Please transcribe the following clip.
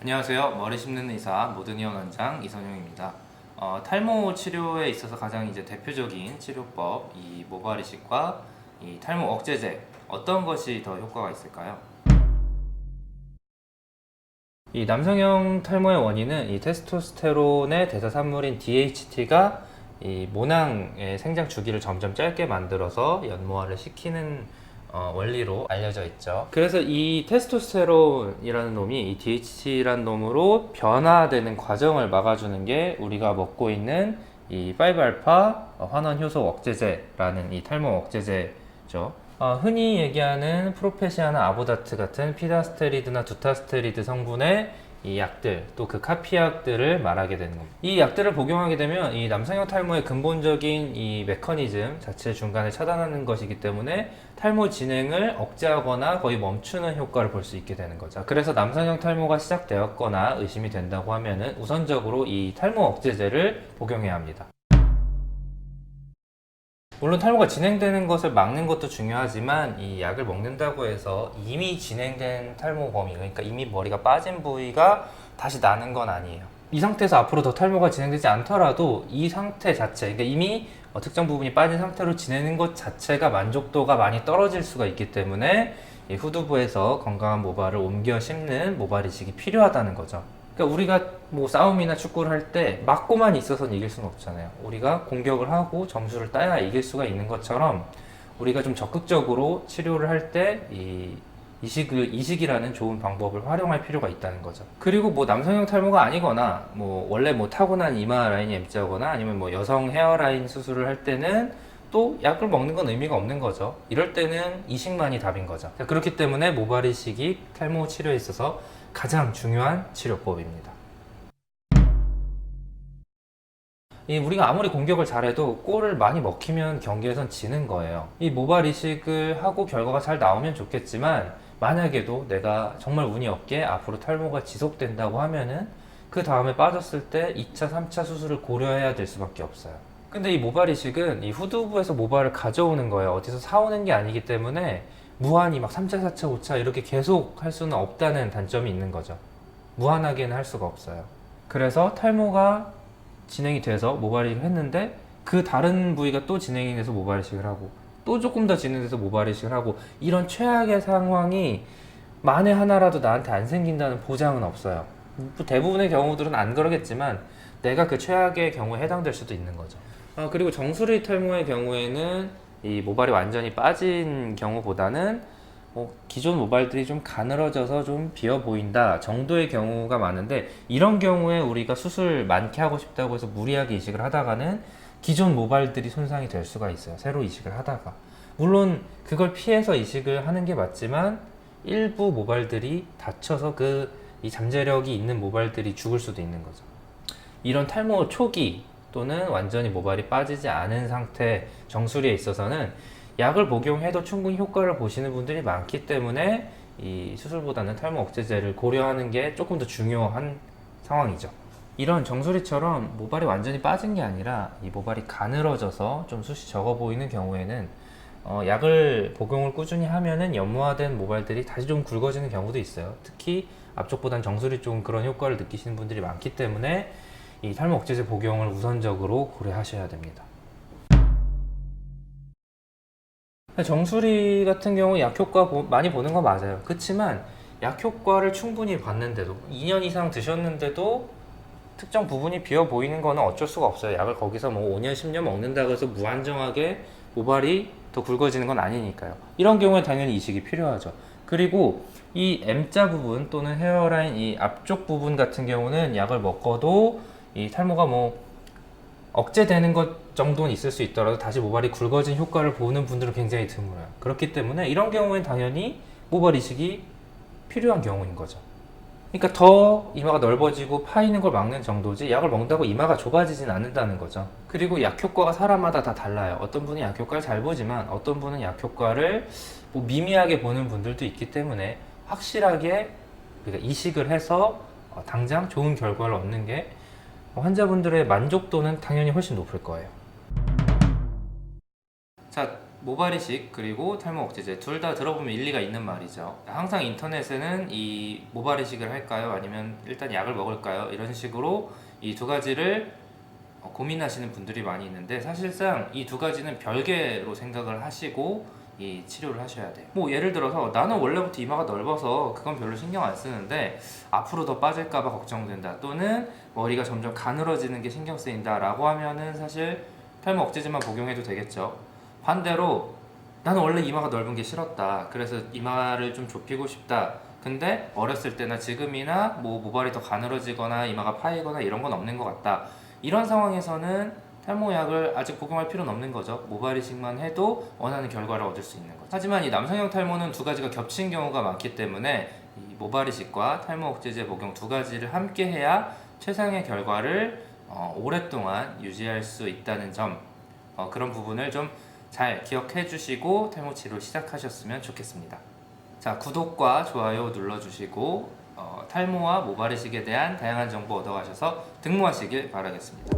안녕하세요. 머리 심는 의사 모든이원 원장 이선용입니다. 탈모 치료에 있어서 가장 대표적인 치료법, 이 모발 이식과 이 탈모 억제제, 어떤 것이 더 효과가 있을까요? 이 남성형 탈모의 원인은 이 테스토스테론의 대사산물인 DHT가 이 모낭의 생장 주기를 점점 짧게 만들어서 연모화를 시키는 원리로 알려져 있죠. 그래서 이 테스토스테론이라는 놈이 이 DHT라는 놈으로 변화되는 과정을 막아주는 게 우리가 먹고 있는 이 5알파 환원 효소 억제제라는 이 탈모 억제제죠. 흔히 얘기하는 프로페시아나 아보다트 같은 피다스테리드나 두타스테리드 성분의 이 약들, 또 그 카피약들을 말하게 되는 겁니다. 이 약들을 복용하게 되면 이 남성형 탈모의 근본적인 이 메커니즘 자체 중간에 차단하는 것이기 때문에 탈모 진행을 억제하거나 거의 멈추는 효과를 볼 수 있게 되는 거죠. 그래서 남성형 탈모가 시작되었거나 의심이 된다고 하면은 우선적으로 이 탈모 억제제를 복용해야 합니다. 물론 탈모가 진행되는 것을 막는 것도 중요하지만 이 약을 먹는다고 해서 이미 진행된 탈모 범위, 그러니까 이미 머리가 빠진 부위가 다시 나는 건 아니에요. 이 상태에서 앞으로 더 탈모가 진행되지 않더라도 이 상태 자체, 그러니까 이미 특정 부분이 빠진 상태로 지내는 것 자체가 만족도가 많이 떨어질 수가 있기 때문에 이 후두부에서 건강한 모발을 옮겨 심는 모발 이식이 필요하다는 거죠. 그러니까 우리가 뭐 싸움이나 축구를 할 때 맞고만 있어서는 이길 수는 없잖아요. 우리가 공격을 하고 점수를 따야 이길 수가 있는 것처럼 우리가 좀 적극적으로 치료를 할 때 이 이식이라는 좋은 방법을 활용할 필요가 있다는 거죠. 그리고 뭐 남성형 탈모가 아니거나 뭐 원래 뭐 타고난 이마 라인이 M자거나 아니면 뭐 여성 헤어라인 수술을 할 때는 또 약을 먹는 건 의미가 없는 거죠. 이럴 때는 이식만이 답인 거죠. 그렇기 때문에 모발 이식이 탈모 치료에 있어서 가장 중요한 치료법입니다. 우리가 아무리 공격을 잘해도 골을 많이 먹히면 경기에선 지는 거예요. 이 모발 이식을 하고 결과가 잘 나오면 좋겠지만 만약에도 내가 정말 운이 없게 앞으로 탈모가 지속된다고 하면은 그 다음에 빠졌을 때 2차, 3차 수술을 고려해야 될 수밖에 없어요. 근데 이 모발 이식은 이 후두부에서 모발을 가져오는 거예요. 어디서 사오는 게 아니기 때문에 무한히 막 3차, 4차, 5차 이렇게 계속 할 수는 없다는 단점이 있는 거죠. 무한하게는 할 수가 없어요. 그래서 탈모가 진행이 돼서 모발이식을 했는데 그 다른 부위가 또 진행이 돼서 모발이식을 하고 또 조금 더 진행돼서 모발이식을 하고 이런 최악의 상황이 만에 하나라도 나한테 안 생긴다는 보장은 없어요. 대부분의 경우들은 안 그러겠지만 내가 그 최악의 경우에 해당될 수도 있는 거죠. 그리고 정수리 탈모의 경우에는 이 모발이 완전히 빠진 경우보다는 기존 모발들이 좀 가늘어져서 좀 비어 보인다 정도의 경우가 많은데 이런 경우에 우리가 수술 많게 하고 싶다고 해서 무리하게 이식을 하다가는 기존 모발들이 손상이 될 수가 있어요. 새로 이식을 하다가. 물론 그걸 피해서 이식을 하는 게 맞지만 일부 모발들이 다쳐서 이 잠재력이 있는 모발들이 죽을 수도 있는 거죠. 이런 탈모 초기 또는 완전히 모발이 빠지지 않은 상태 정수리에 있어서는 약을 복용해도 충분히 효과를 보시는 분들이 많기 때문에 이 수술보다는 탈모 억제제를 고려하는 게 조금 더 중요한 상황이죠. 이런 정수리처럼 모발이 완전히 빠진 게 아니라 이 모발이 가늘어져서 좀 숱이 적어 보이는 경우에는 약을 복용을 꾸준히 하면은 연모화된 모발들이 다시 좀 굵어지는 경우도 있어요. 특히 앞쪽보단 정수리 쪽은 그런 효과를 느끼시는 분들이 많기 때문에 이 탈모 억제제 복용을 우선적으로 고려하셔야 됩니다. 정수리 같은 경우 약효과 많이 보는 거 맞아요. 그렇지만 약효과를 충분히 봤는데도 2년 이상 드셨는데도 특정 부분이 비어 보이는 거는 어쩔 수가 없어요. 약을 거기서 뭐 5년, 10년 먹는다고 해서 무한정하게 모발이 더 굵어지는 건 아니니까요. 이런 경우에 당연히 이식이 필요하죠. 그리고 이 M자 부분 또는 헤어라인 이 앞쪽 부분 같은 경우는 약을 먹어도 이 탈모가 뭐 억제되는 것 정도는 있을 수 있더라도 다시 모발이 굵어진 효과를 보는 분들은 굉장히 드물어요. 그렇기 때문에 이런 경우엔 당연히 모발 이식이 필요한 경우인 거죠. 그러니까 더 이마가 넓어지고 파이는 걸 막는 정도지 약을 먹는다고 이마가 좁아지진 않는다는 거죠. 그리고 약 효과가 사람마다 다 달라요. 어떤 분은 약 효과를 잘 보지만 어떤 분은 약 효과를 뭐 미미하게 보는 분들도 있기 때문에 확실하게 그러니까 이식을 해서 당장 좋은 결과를 얻는 게 환자분들의 만족도는 당연히 훨씬 높을 거예요. 자, 모발 이식 그리고 탈모 억제제 둘 다 들어보면 일리가 있는 말이죠. 항상 인터넷에는 이 모발 이식을 할까요? 아니면 일단 약을 먹을까요? 이런 식으로 이 두 가지를 고민하시는 분들이 많이 있는데, 사실상 이 두 가지는 별개로 생각을 하시고 이 치료를 하셔야 돼요. 뭐 예를 들어서 나는 원래부터 이마가 넓어서 그건 별로 신경 안 쓰는데 앞으로 더 빠질까봐 걱정된다, 또는 머리가 점점 가늘어지는 게 신경 쓰인다 라고 하면은 사실 탈모 억제제만 복용해도 되겠죠. 반대로 나는 원래 이마가 넓은 게 싫었다, 그래서 이마를 좀 좁히고 싶다, 근데 어렸을 때나 지금이나 뭐 모발이 더 가늘어지거나 이마가 파이거나 이런 건 없는 것 같다, 이런 상황에서는 탈모약을 아직 복용할 필요는 없는 거죠. 모발 이식만 해도 원하는 결과를 얻을 수 있는 거죠. 하지만 이 남성형 탈모는 두 가지가 겹친 경우가 많기 때문에 이 모발 이식과 탈모 억제제 복용 두 가지를 함께 해야 최상의 결과를 오랫동안 유지할 수 있다는 점, 그런 부분을 좀 잘 기억해 주시고 탈모 치료 시작하셨으면 좋겠습니다. 자, 구독과 좋아요 눌러주시고 탈모와 모발 이식에 대한 다양한 정보 얻어가셔서 등모하시길 바라겠습니다.